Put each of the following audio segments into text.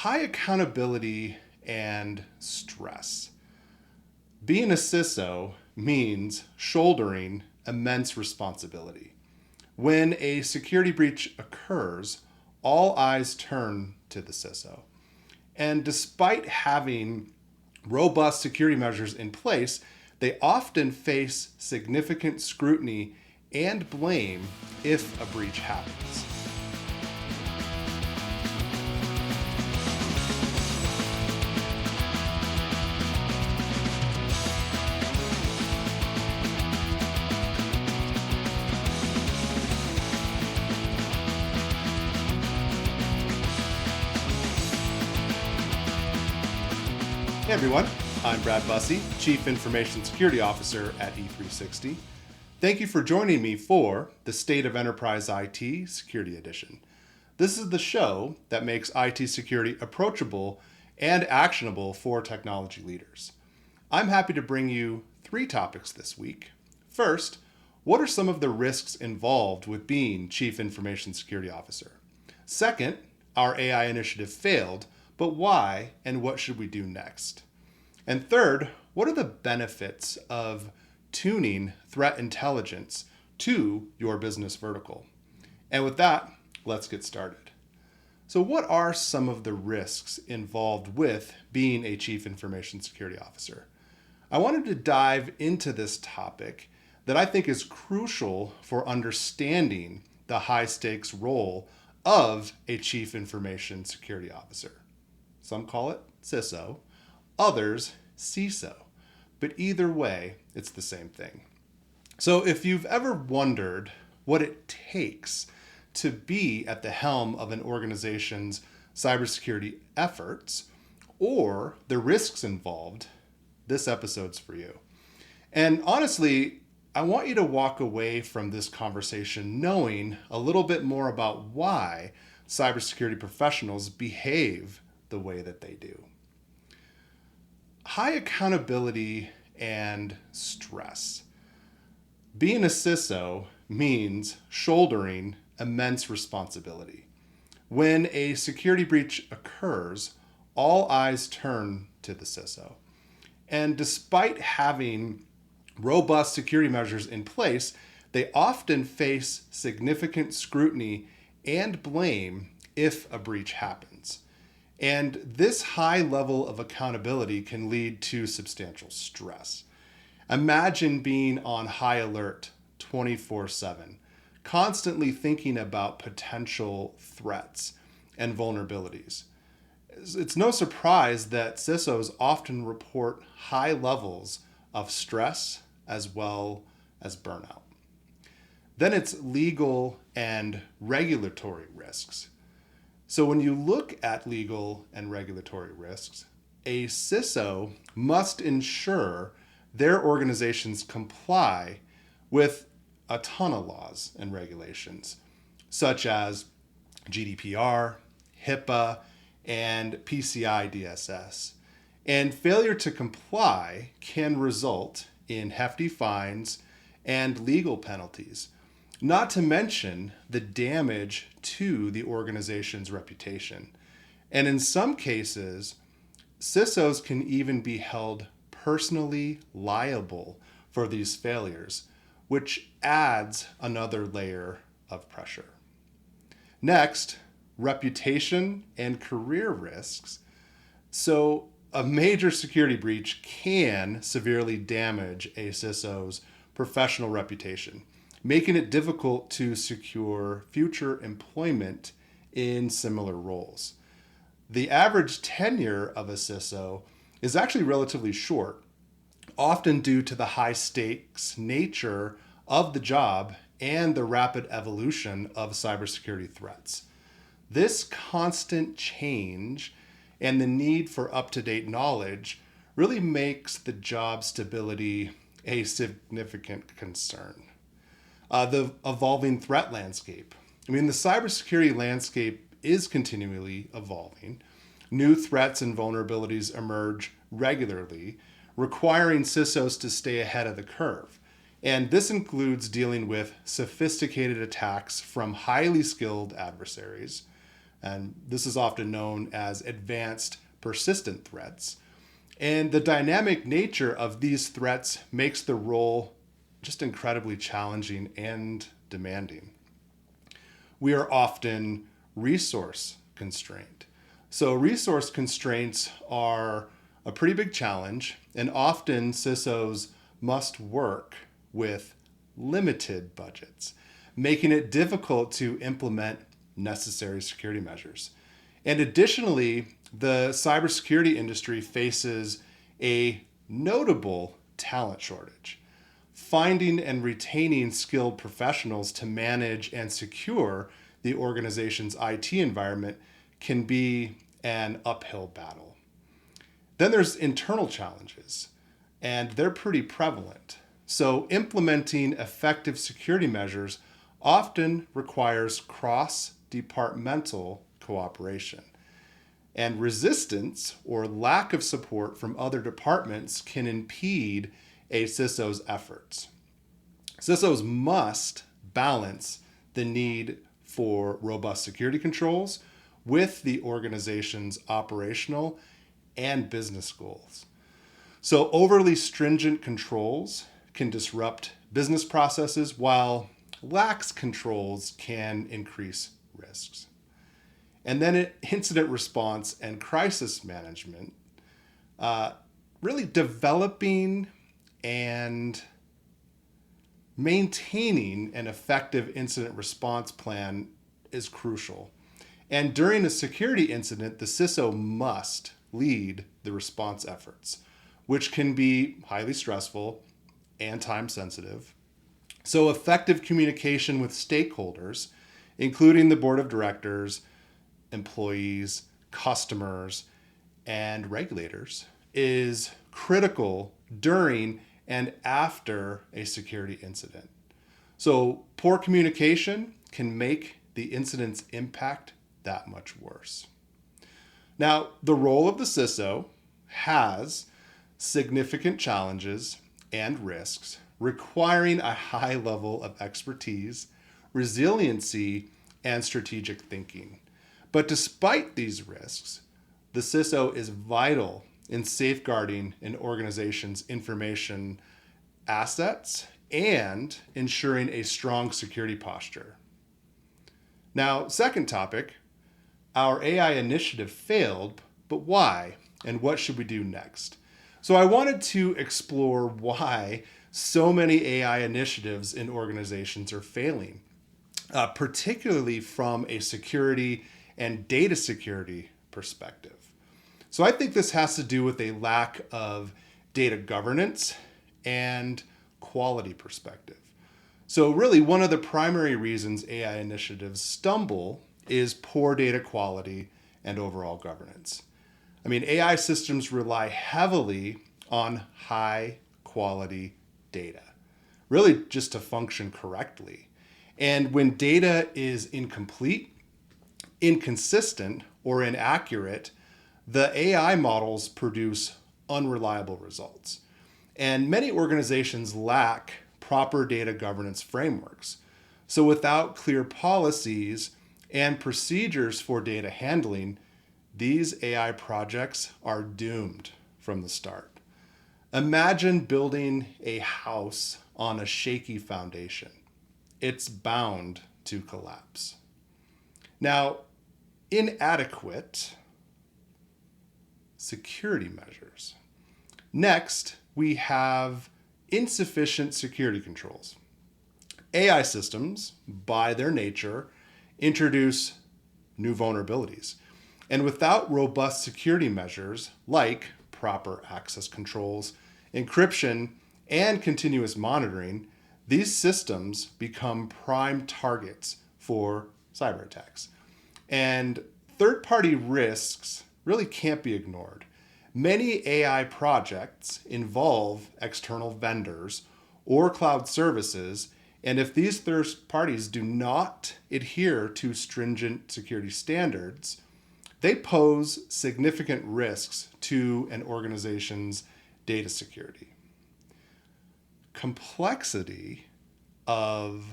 high accountability and stress. Being a CISO means shouldering immense responsibility. When a security breach occurs, all eyes turn to the CISO. And despite having robust security measures in place, they often face significant scrutiny and blame if a breach happens. Hey everyone, I'm Brad Bussie, Chief Information Security Officer at E360. Thank you for joining me for the State of Enterprise IT Security Edition. This is the show that makes IT security approachable and actionable for technology leaders. I'm happy to bring you 3 topics this week. First, what are some of the risks involved with being Chief Information Security Officer? Second, our AI initiative failed, but why and what should we do next? And third, what are the benefits of tuning threat intelligence to your business vertical? And with that, let's get started. So what are some of the risks involved with being a Chief Information Security Officer? I wanted to dive into this topic that I think is crucial for understanding the high stakes role of a Chief Information Security Officer. Some call it CISO, others CISO, but either way, it's the same thing. So if you've ever wondered what it takes to be at the helm of an organization's cybersecurity efforts or the risks involved, this episode's for you. And honestly, I want you to walk away from this conversation knowing a little bit more about why cybersecurity professionals behave the way that they do. High accountability and stress. Being a CISO means shouldering immense responsibility. When a security breach occurs, all eyes turn to the CISO. And despite having robust security measures in place, they often face significant scrutiny and blame if a breach happens. And this high level of accountability can lead to substantial stress. Imagine being on high alert 24/7, constantly thinking about potential threats and vulnerabilities. It's no surprise that CISOs often report high levels of stress as well as burnout. Then it's legal and regulatory risks. So when you look at legal and regulatory risks, a CISO must ensure their organizations comply with a ton of laws and regulations, such as GDPR, HIPAA, and PCI DSS. And failure to comply can result in hefty fines and legal penalties, not to mention the damage to the organization's reputation. And in some cases, CISOs can even be held personally liable for these failures, which adds another layer of pressure. Next, reputation and career risks. So a major security breach can severely damage a CISO's professional reputation, making it difficult to secure future employment in similar roles. The average tenure of a CISO is actually relatively short, often due to the high stakes nature of the job and the rapid evolution of cybersecurity threats. This constant change and the need for up-to-date knowledge really makes the job stability a significant concern. The evolving threat landscape. The cybersecurity landscape is continually evolving. New threats and vulnerabilities emerge regularly, requiring CISOs to stay ahead of the curve. And this includes dealing with sophisticated attacks from highly skilled adversaries, And this is often known as advanced persistent threats. And the dynamic nature of these threats makes the role just incredibly challenging and demanding. We are often resource constrained. So resource constraints are a pretty big challenge, and often CISOs must work with limited budgets, making it difficult to implement necessary security measures. And additionally, the cybersecurity industry faces a notable talent shortage. Finding and retaining skilled professionals to manage and secure the organization's IT environment can be an uphill battle. Then there's internal challenges, and they're pretty prevalent. So implementing effective security measures often requires cross-departmental cooperation. And resistance or lack of support from other departments can impede a CISO's efforts. CISOs must balance the need for robust security controls with the organization's operational and business goals. So overly stringent controls can disrupt business processes, while lax controls can increase risks. And then incident response and crisis management, really developing and maintaining an effective incident response plan is crucial. And during a security incident, the CISO must lead the response efforts, which can be highly stressful and time sensitive. So effective communication with stakeholders, including the board of directors, employees, customers, and regulators, is critical during and after a security incident. So poor communication can make the incident's impact that much worse. Now, the role of the CISO has significant challenges and risks, requiring a high level of expertise, resiliency, and strategic thinking. But despite these risks, the CISO is vital in safeguarding an organization's information assets and ensuring a strong security posture. Now, second topic, our AI initiative failed, but why? And what should we do next? So I wanted to explore why so many AI initiatives in organizations are failing, particularly from a security and data security perspective. So I think this has to do with a lack of data governance and quality perspective. So really, one of the primary reasons AI initiatives stumble is poor data quality and overall governance. I mean, AI systems rely heavily on high quality data, really just to function correctly. And when data is incomplete, inconsistent, or inaccurate, the AI models produce unreliable results. And many organizations lack proper data governance frameworks. So without clear policies and procedures for data handling, these AI projects are doomed from the start. Imagine building a house on a shaky foundation. It's bound to collapse. Now, inadequate security measures. Next, we have insufficient security controls. AI systems, by their nature, introduce new vulnerabilities. And without robust security measures like proper access controls, encryption, and continuous monitoring, these systems become prime targets for cyber attacks. And third-party risks really can't be ignored. Many AI projects involve external vendors or cloud services, and if these third parties do not adhere to stringent security standards, they pose significant risks to an organization's data security. Complexity of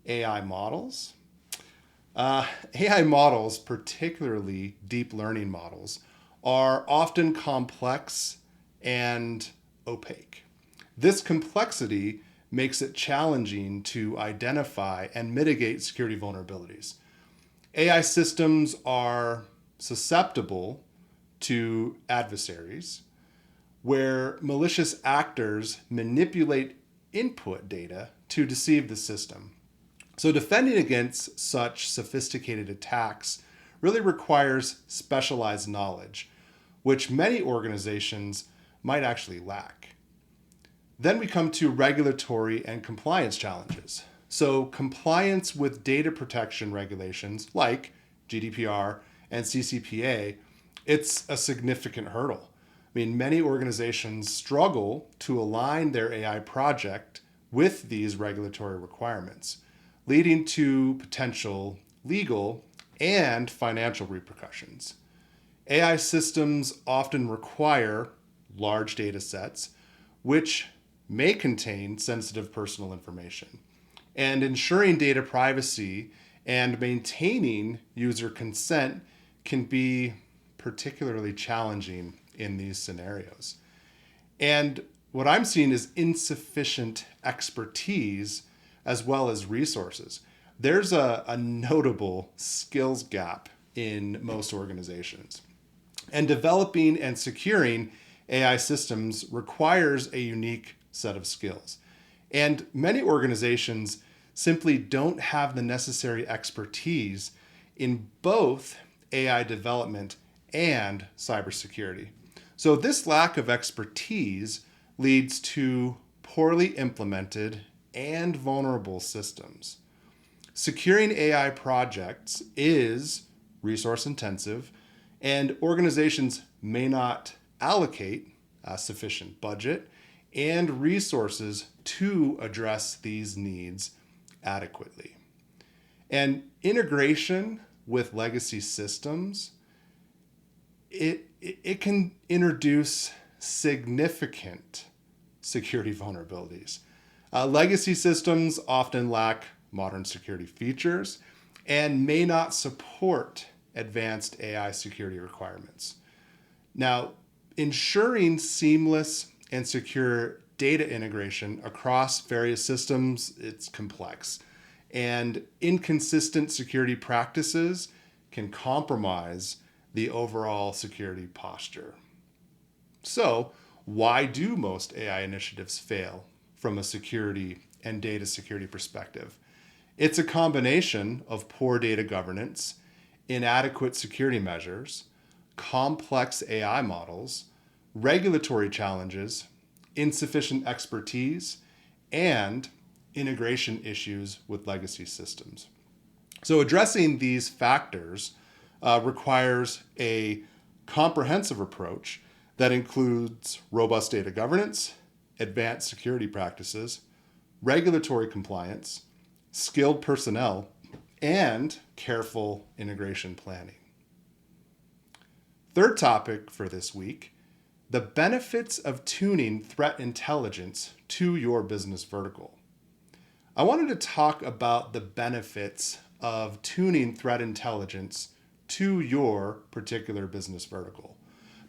AI models. AI models, particularly deep learning models, are often complex and opaque. This complexity makes it challenging to identify and mitigate security vulnerabilities. AI systems are susceptible to adversaries, where malicious actors manipulate input data to deceive the system. So, defending against such sophisticated attacks really requires specialized knowledge, which many organizations might actually lack. Then we come to regulatory and compliance challenges. So, compliance with data protection regulations like GDPR and CCPA, it's a significant hurdle. I mean, many organizations struggle to align their AI project with these regulatory requirements, leading to potential legal and financial repercussions. AI systems often require large data sets, which may contain sensitive personal information. And ensuring data privacy and maintaining user consent can be particularly challenging in these scenarios. And what I'm seeing is insufficient expertise as well as resources. There's a notable skills gap in most organizations. And developing and securing AI systems requires a unique set of skills. And many organizations simply don't have the necessary expertise in both AI development and cybersecurity. So, this lack of expertise leads to poorly implemented and vulnerable systems. Securing AI projects is resource intensive, and organizations may not allocate sufficient budget and resources to address these needs adequately. And integration with legacy systems, it can introduce significant security vulnerabilities. Legacy systems often lack modern security features and may not support advanced AI security requirements. Now, ensuring seamless and secure data integration across various systems, it's complex. And inconsistent security practices can compromise the overall security posture. So, why do most AI initiatives fail from a security and data security perspective? It's a combination of poor data governance, inadequate security measures, complex AI models, regulatory challenges, insufficient expertise, and integration issues with legacy systems. So, addressing these factors requires a comprehensive approach that includes robust data governance, advanced security practices, regulatory compliance, skilled personnel, and careful integration planning. Third topic for this week: the benefits of tuning threat intelligence to your business vertical. I wanted to talk about the benefits of tuning threat intelligence to your particular business vertical.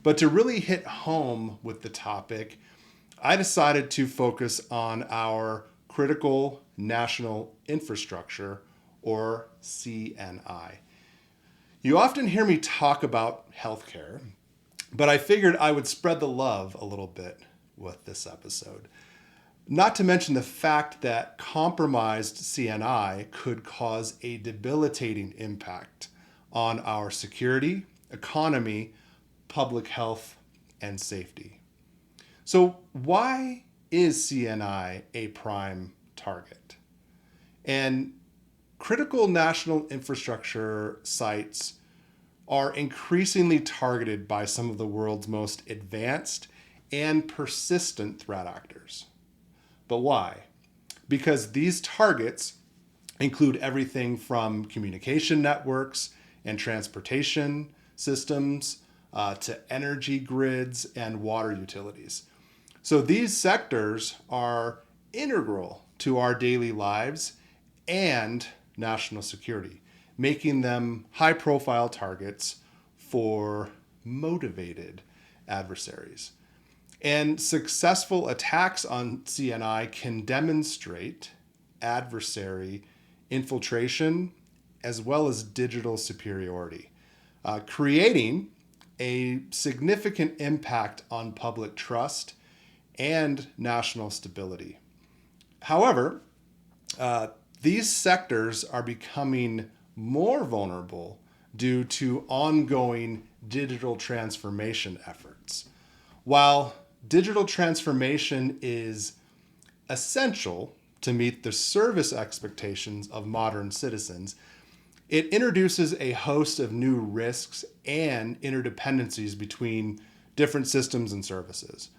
But to really hit home with the topic, I decided to focus on our critical national infrastructure, or CNI. You often hear me talk about healthcare, but I figured I would spread the love a little bit with this episode. Not to mention the fact that compromised CNI could cause a debilitating impact on our security, economy, public health, and safety. So, why is CNI a prime target? And critical national infrastructure sites are increasingly targeted by some of the world's most advanced and persistent threat actors. But why? Because these targets include everything from communication networks and transportation systems to energy grids and water utilities. So these sectors are integral to our daily lives and national security. making them high-profile targets for motivated adversaries. And successful attacks on CNI can demonstrate adversary infiltration as well as digital superiority, creating a significant impact on public trust and national stability. However, these sectors are becoming more vulnerable due to ongoing digital transformation efforts. While digital transformation is essential to meet the service expectations of modern citizens, it introduces a host of new risks and interdependencies between different systems and services.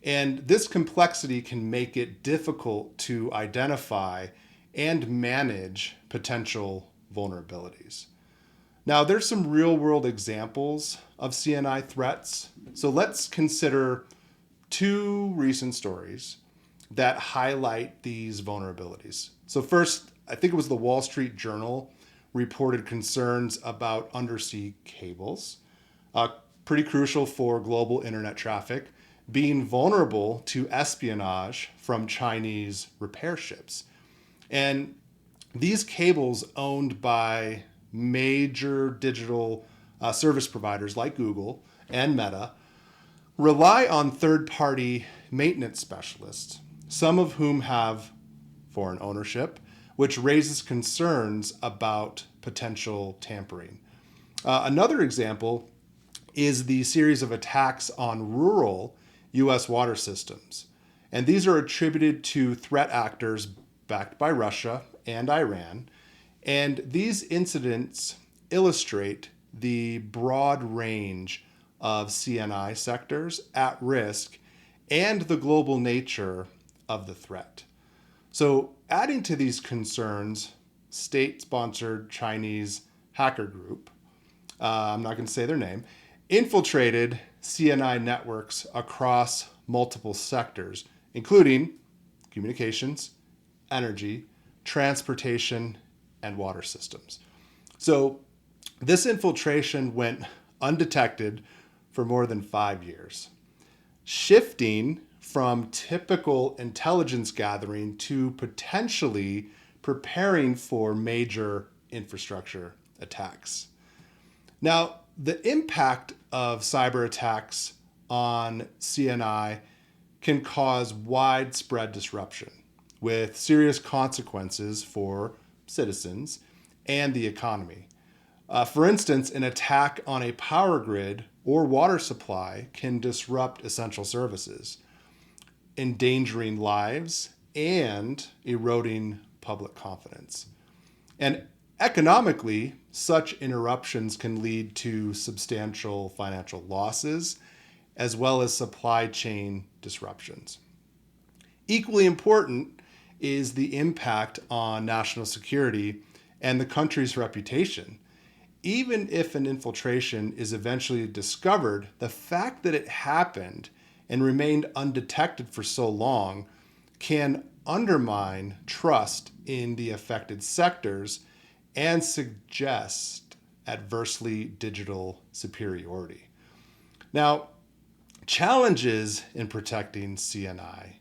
And this complexity can make it difficult to identify and manage potential vulnerabilities. Now, there's some real-world examples of CNI threats. So let's consider two recent stories that highlight these vulnerabilities. So first, I think it was the Wall Street Journal reported concerns about undersea cables, pretty crucial for global internet traffic, being vulnerable to espionage from Chinese repair ships. And these cables, owned by major digital service providers like Google and Meta, rely on third-party maintenance specialists, some of whom have foreign ownership, which raises concerns about potential tampering. Another example is the series of attacks on rural U.S. water systems. And these are attributed to threat actors backed by Russia and Iran. And these incidents illustrate the broad range of CNI sectors at risk and the global nature of the threat. So, adding to these concerns, state-sponsored Chinese hacker group, I'm not going to say their name, infiltrated CNI networks across multiple sectors, including communications, energy, transportation, and water systems. So this infiltration went undetected for more than 5 years, shifting from typical intelligence gathering to potentially preparing for major infrastructure attacks. Now, the impact of cyber attacks on CNI can cause widespread disruption with serious consequences for citizens and the economy. For instance, an attack on a power grid or water supply can disrupt essential services, endangering lives and eroding public confidence. And economically, such interruptions can lead to substantial financial losses as well as supply chain disruptions. Equally important is the impact on national security and the country's reputation. Even if an infiltration is eventually discovered, the fact that it happened and remained undetected for so long can undermine trust in the affected sectors and suggest adversely digital superiority. Now, challenges in protecting CNI.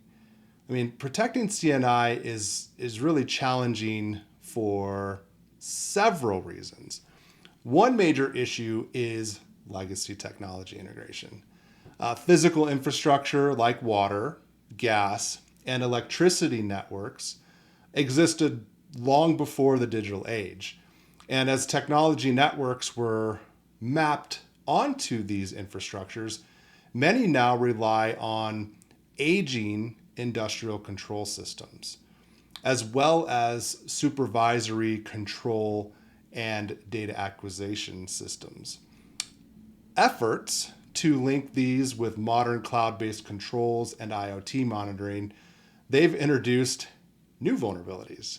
Protecting CNI is really challenging for several reasons. One major issue is legacy technology integration. Physical infrastructure like water, gas, and electricity networks existed long before the digital age. And as technology networks were mapped onto these infrastructures, many now rely on aging industrial control systems, as well as supervisory control and data acquisition systems. Efforts to link these with modern cloud-based controls and IoT monitoring, they've introduced new vulnerabilities.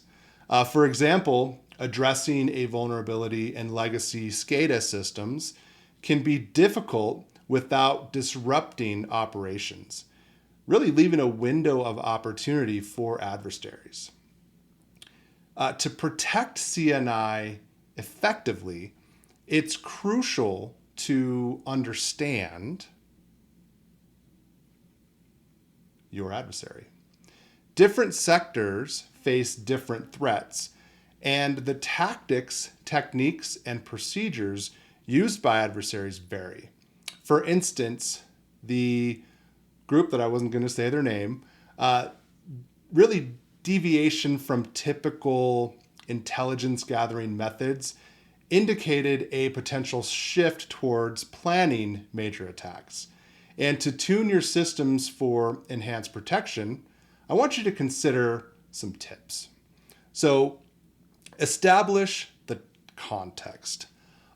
For example, addressing a vulnerability in legacy SCADA systems can be difficult without disrupting operations, really leaving a window of opportunity for adversaries. To protect CNI effectively, it's crucial to understand your adversary. Different sectors face different threats, and the tactics, techniques, and procedures used by adversaries vary. For instance, the group that I wasn't going to say their name, really deviation from typical intelligence gathering methods indicated a potential shift towards planning major attacks. And to tune your systems for enhanced protection, I want you to consider some tips. So, establish the context.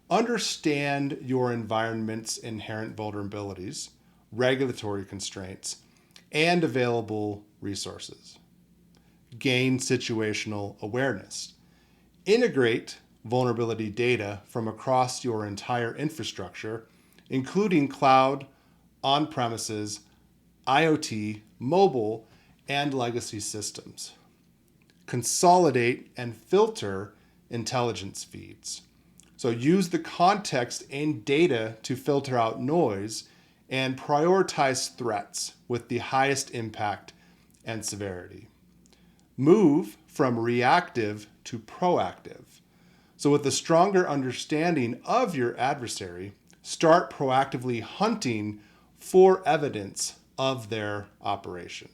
Understand your environment's inherent vulnerabilities, regulatory constraints, and available resources. Gain situational awareness. Integrate vulnerability data from across your entire infrastructure, including cloud, on-premises, IoT, mobile, and legacy systems. Consolidate and filter intelligence feeds. So use the context and data to filter out noise and prioritize threats with the highest impact and severity. Move from reactive to proactive. So with a stronger understanding of your adversary, start proactively hunting for evidence of their operations.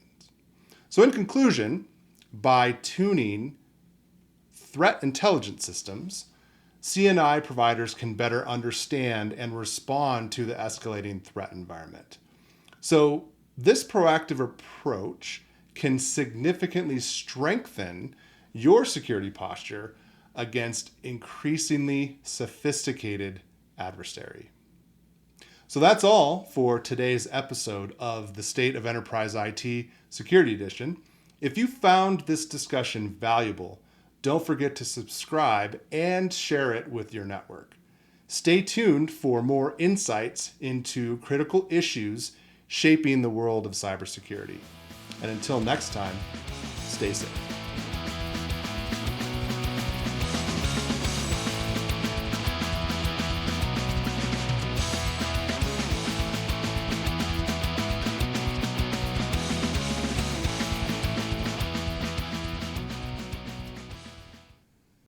So in conclusion, by tuning threat intelligence systems, CNI providers can better understand and respond to the escalating threat environment. So this proactive approach can significantly strengthen your security posture against increasingly sophisticated adversary. So that's all for today's episode of the State of Enterprise IT Security Edition. If you found this discussion valuable, don't forget to subscribe and share it with your network. Stay tuned for more insights into critical issues shaping the world of cybersecurity. And until next time, stay safe.